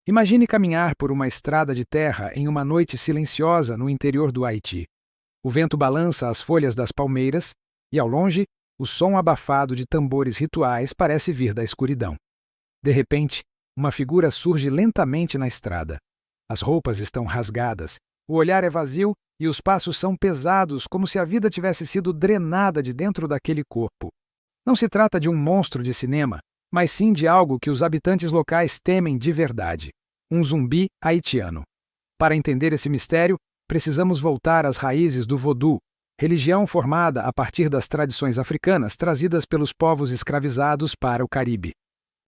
Imagine caminhar por uma estrada de terra em uma noite silenciosa no interior do Haiti. O vento balança as folhas das palmeiras e, ao longe, o som abafado de tambores rituais parece vir da escuridão. De repente, uma figura surge lentamente na estrada. As roupas estão rasgadas, o olhar é vazio e os passos são pesados, como se a vida tivesse sido drenada de dentro daquele corpo. Não se trata de um monstro de cinema, mas sim de algo que os habitantes locais temem de verdade: um zumbi haitiano. Para entender esse mistério, precisamos voltar às raízes do Vodou, religião formada a partir das tradições africanas trazidas pelos povos escravizados para o Caribe.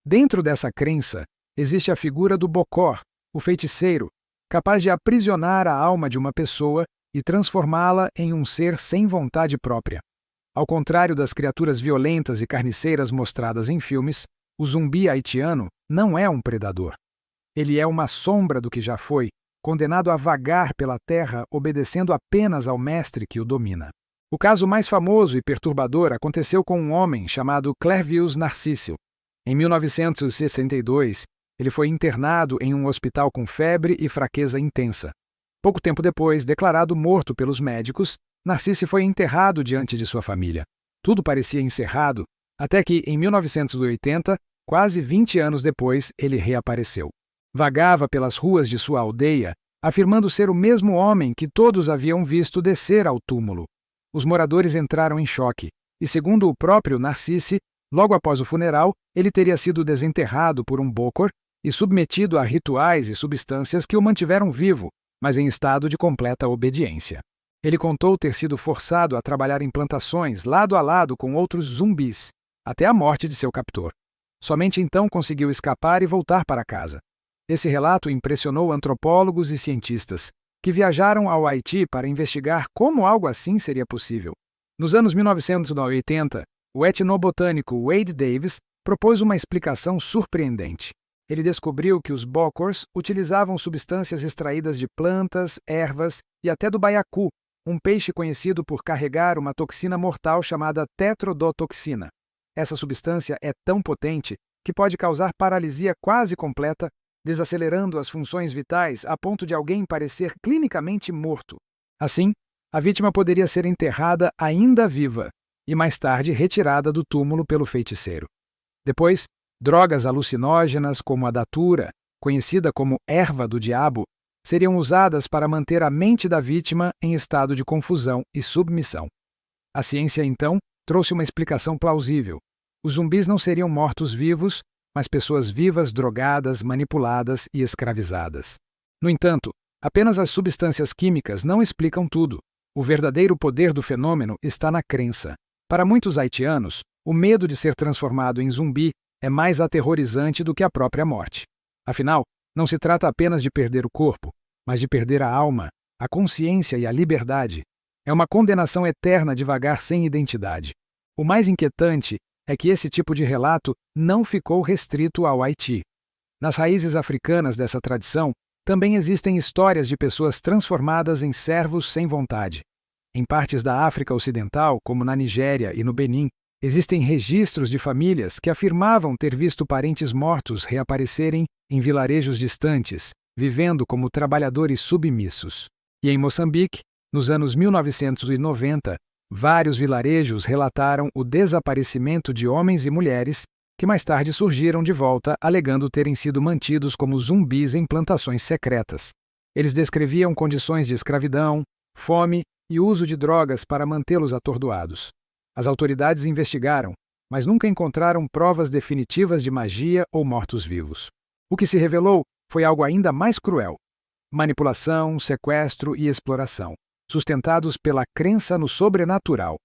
Dentro dessa crença, existe a figura do Bokor, o feiticeiro, capaz de aprisionar a alma de uma pessoa e transformá-la em um ser sem vontade própria. Ao contrário das criaturas violentas e carniceiras mostradas em filmes, o zumbi haitiano não é um predador. Ele é uma sombra do que já foi, condenado a vagar pela terra obedecendo apenas ao mestre que o domina. O caso mais famoso e perturbador aconteceu com um homem chamado Clervius Narcísio. Em 1962, ele foi internado em um hospital com febre e fraqueza intensa. Pouco tempo depois, declarado morto pelos médicos, Narcísio foi enterrado diante de sua família. Tudo parecia encerrado, até que, em 1980, quase 20 anos depois, ele reapareceu. Vagava pelas ruas de sua aldeia, afirmando ser o mesmo homem que todos haviam visto descer ao túmulo. Os moradores entraram em choque, e segundo o próprio Narcísio, logo após o funeral, ele teria sido desenterrado por um Bokor e submetido a rituais e substâncias que o mantiveram vivo, mas em estado de completa obediência. Ele contou ter sido forçado a trabalhar em plantações lado a lado com outros zumbis, até a morte de seu captor. Somente então conseguiu escapar e voltar para casa. Esse relato impressionou antropólogos e cientistas, que viajaram ao Haiti para investigar como algo assim seria possível. Nos anos 1980, o etnobotânico Wade Davis propôs uma explicação surpreendente. Ele descobriu que os Bokors utilizavam substâncias extraídas de plantas, ervas e até do baiacu, um peixe conhecido por carregar uma toxina mortal chamada tetrodotoxina. Essa substância é tão potente que pode causar paralisia quase completa, desacelerando as funções vitais a ponto de alguém parecer clinicamente morto. Assim, a vítima poderia ser enterrada ainda viva e mais tarde retirada do túmulo pelo feiticeiro. Depois, drogas alucinógenas como a datura, conhecida como erva do diabo, seriam usadas para manter a mente da vítima em estado de confusão e submissão. A ciência, então, trouxe uma explicação plausível. Os zumbis não seriam mortos-vivos, mas pessoas vivas, drogadas, manipuladas e escravizadas. No entanto, apenas as substâncias químicas não explicam tudo. O verdadeiro poder do fenômeno está na crença. Para muitos haitianos, o medo de ser transformado em zumbi é mais aterrorizante do que a própria morte. Afinal, não se trata apenas de perder o corpo, mas de perder a alma, a consciência e a liberdade. É uma condenação eterna de vagar sem identidade. O mais inquietante é que esse tipo de relato não ficou restrito ao Haiti. Nas raízes africanas dessa tradição, também existem histórias de pessoas transformadas em servos sem vontade. Em partes da África Ocidental, como na Nigéria e no Benin, existem registros de famílias que afirmavam ter visto parentes mortos reaparecerem em vilarejos distantes, vivendo como trabalhadores submissos. E em Moçambique, nos anos 1990, vários vilarejos relataram o desaparecimento de homens e mulheres que mais tarde surgiram de volta alegando terem sido mantidos como zumbis em plantações secretas. Eles descreviam condições de escravidão, fome e uso de drogas para mantê-los atordoados. As autoridades investigaram, mas nunca encontraram provas definitivas de magia ou mortos-vivos. O que se revelou foi algo ainda mais cruel: manipulação, sequestro e exploração, sustentados pela crença no sobrenatural.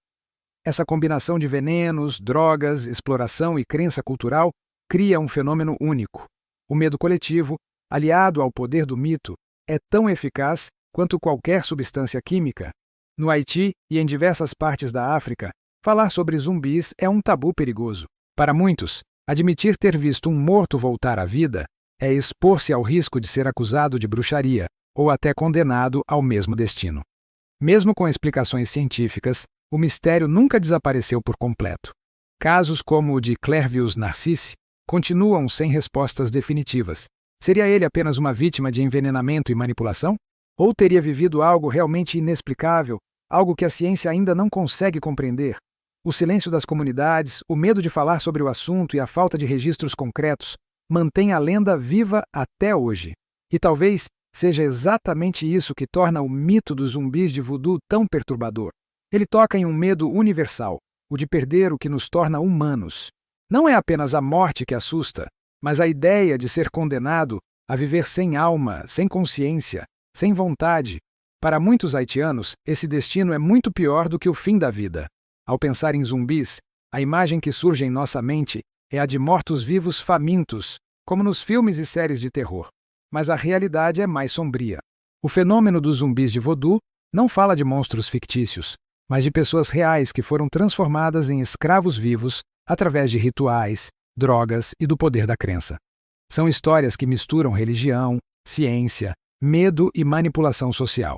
Essa combinação de venenos, drogas, exploração e crença cultural cria um fenômeno único. O medo coletivo, aliado ao poder do mito, é tão eficaz quanto qualquer substância química. No Haiti e em diversas partes da África, falar sobre zumbis é um tabu perigoso. Para muitos, admitir ter visto um morto voltar à vida é expor-se ao risco de ser acusado de bruxaria ou até condenado ao mesmo destino. Mesmo com explicações científicas, o mistério nunca desapareceu por completo. Casos como o de Clervius Narcísio continuam sem respostas definitivas, Seria ele apenas uma vítima de envenenamento e manipulação? Ou teria vivido algo realmente inexplicável, algo que a ciência ainda não consegue compreender? O silêncio das comunidades, o medo de falar sobre o assunto e a falta de registros concretos mantém a lenda viva até hoje. E talvez seja exatamente isso que torna o mito dos zumbis de voodoo tão perturbador. Ele toca em um medo universal, o de perder o que nos torna humanos. Não é apenas a morte que assusta, mas a ideia de ser condenado a viver sem alma, sem consciência, sem vontade. Para muitos haitianos, esse destino é muito pior do que o fim da vida. Ao pensar em zumbis, a imagem que surge em nossa mente é a de mortos-vivos famintos, como nos filmes e séries de terror. Mas a realidade é mais sombria. O fenômeno dos zumbis de voodoo não fala de monstros fictícios, mas de pessoas reais que foram transformadas em escravos vivos através de rituais, drogas e do poder da crença. São histórias que misturam religião, ciência, medo e manipulação social.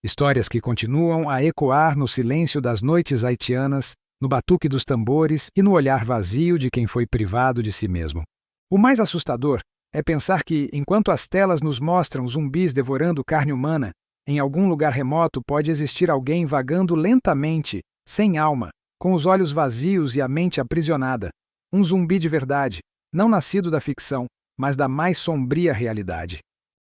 Histórias que continuam a ecoar no silêncio das noites haitianas, no batuque dos tambores e no olhar vazio de quem foi privado de si mesmo. O mais assustador é pensar que, enquanto as telas nos mostram zumbis devorando carne humana, em algum lugar remoto pode existir alguém vagando lentamente, sem alma, com os olhos vazios e a mente aprisionada. Um zumbi de verdade, não nascido da ficção, mas da mais sombria realidade.